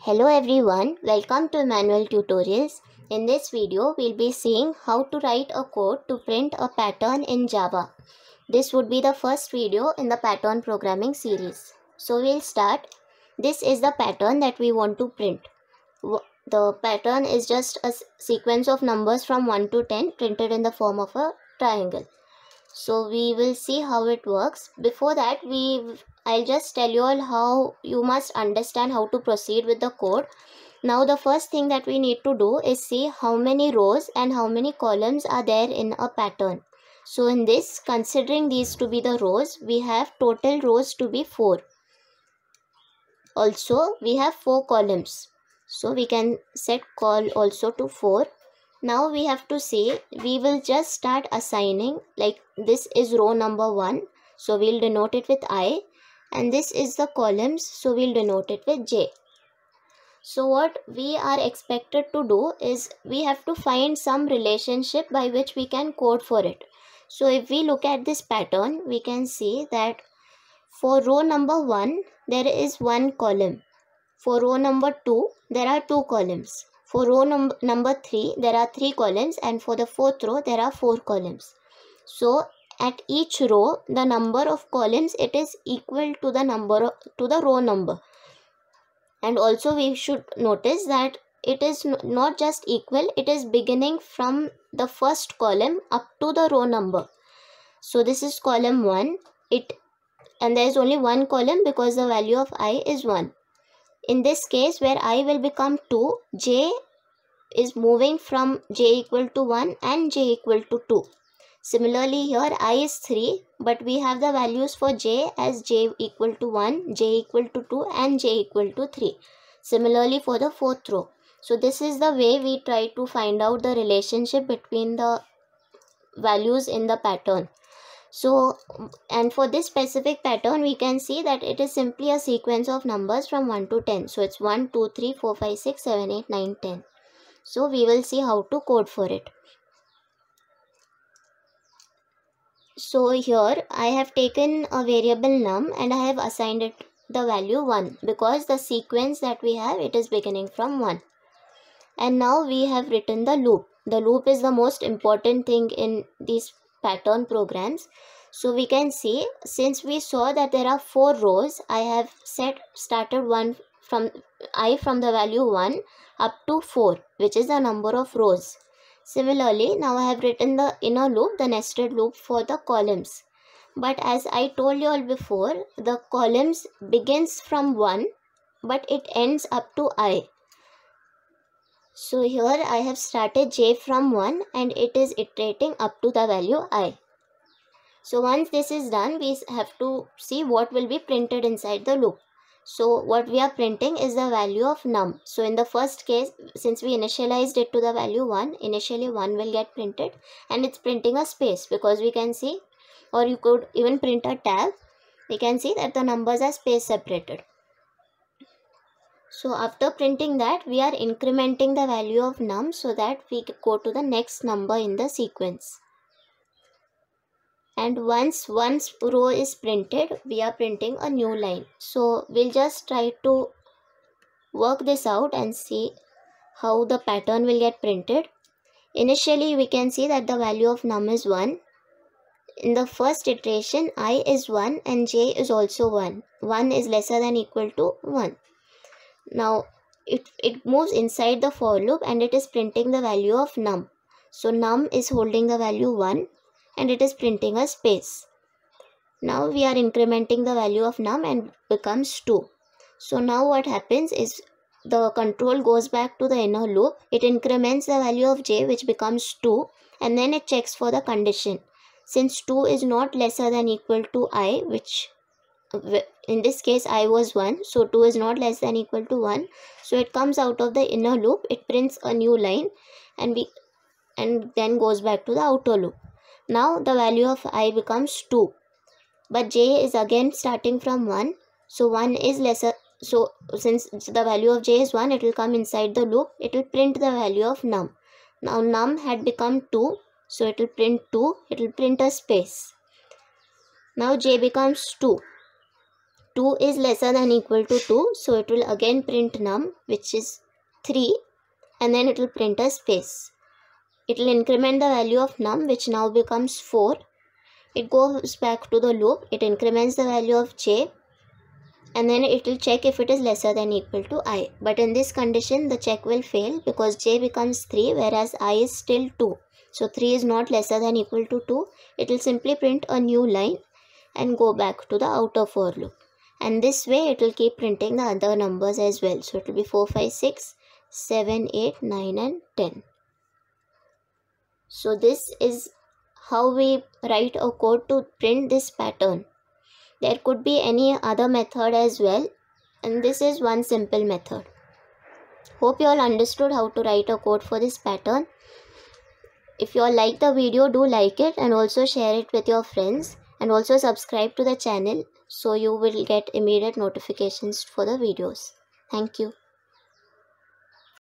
Hello everyone, welcome to Manual Tutorials. In this video, we'll be seeing how to write a code to print a pattern in Java. This would be the first video in the pattern programming series. So we'll start. This is the pattern that we want to print. The pattern is just a sequence of numbers from 1 to 10 printed in the form of a triangle. So we will see how it works. Before that, I'll just tell you all how you must understand how to proceed with the code. Now the first thing that we need to do is see how many rows and how many columns are there in a pattern. So in this, considering these to be the rows, we have total rows to be 4. Also, we have 4 columns. So we can set col also to 4. Now we have to say, we will just start assigning, like this is row number 1. So we'll denote it with I. And this is the columns, so we'll denote it with J. So what we are expected to do is we have to find some relationship by which we can code for it. So if we look at this pattern, we can see that for row number 1, there is 1 column. For row number 2, there are 2 columns. For row number 3, there are 3 columns, and for the 4th row, there are 4 columns. So at each row, the number of columns, it is equal to the row number. And also we should notice that it is not just equal, it is beginning from the first column up to the row number. So this is column 1, and there is only 1 column because the value of I is 1. In this case, where I will become 2, J is moving from J equal to 1 and J equal to 2. Similarly, here I is 3, but we have the values for J as J equal to 1, J equal to 2 and J equal to 3. Similarly for the 4th row. So this is the way we try to find out the relationship between the values in the pattern. So, and for this specific pattern, we can see that it is simply a sequence of numbers from 1 to 10. So it's 1, 2, 3, 4, 5, 6, 7, 8, 9, 10. So we will see how to code for it. So here I have taken a variable num and I have assigned it the value 1 because the sequence that we have, it is beginning from 1. And now we have written the loop. The loop is the most important thing in these pattern programs. So we can see, since we saw that there are 4 rows, I have started from the value 1 up to 4, which is the number of rows. Similarly, now I have written the inner loop, the nested loop for the columns. But as I told you all before, the columns begins from 1, but it ends up to I. So here I have started J from 1 and it is iterating up to the value I. So once this is done, we have to see what will be printed inside the loop. So what we are printing is the value of num. So in the first case, since we initialized it to the value 1, initially 1 will get printed and it's printing a space because we can see, or you could even print a tab, we can see that the numbers are space separated. So after printing that, we are incrementing the value of num so that we go to the next number in the sequence. And once one row is printed, we are printing a new line. So we'll just try to work this out and see how the pattern will get printed. Initially, we can see that the value of num is 1. In the first iteration, I is 1 and J is also 1. 1 is lesser than equal to 1. Now, it moves inside the for loop and it is printing the value of num. So num is holding the value 1 and it is printing a space. Now we are incrementing the value of num and becomes 2. So now what happens is the control goes back to the inner loop. It increments the value of J, which becomes 2, and then it checks for the condition. Since 2 is not lesser than equal to I, which in this case I was 1, so 2 is not less than equal to 1. So it comes out of the inner loop, it prints a new line and then goes back to the outer loop. Now the value of I becomes 2, but J is again starting from 1, so 1 is lesser. So since the value of J is 1, it will come inside the loop, it will print the value of num. Now num had become 2, so it will print 2, it will print a space. Now J becomes 2. 2 is lesser than equal to 2, so it will again print num, which is 3, and then it will print a space. It will increment the value of num, which now becomes 4. It goes back to the loop, it increments the value of j, and then it will check if it is lesser than equal to I. But in this condition, the check will fail because j becomes 3, whereas I is still 2. So 3 is not lesser than equal to 2. It will simply print a new line and go back to the outer for loop. And this way it will keep printing the other numbers as well. So it will be 4, 5, 6, 7, 8, 9 and 10. So this is how we write a code to print this pattern. There could be any other method as well, and this is one simple method. Hope you all understood how to write a code for this pattern. If you all like the video, do like it and also share it with your friends, and also subscribe to the channel so you will get immediate notifications for the videos. Thank you.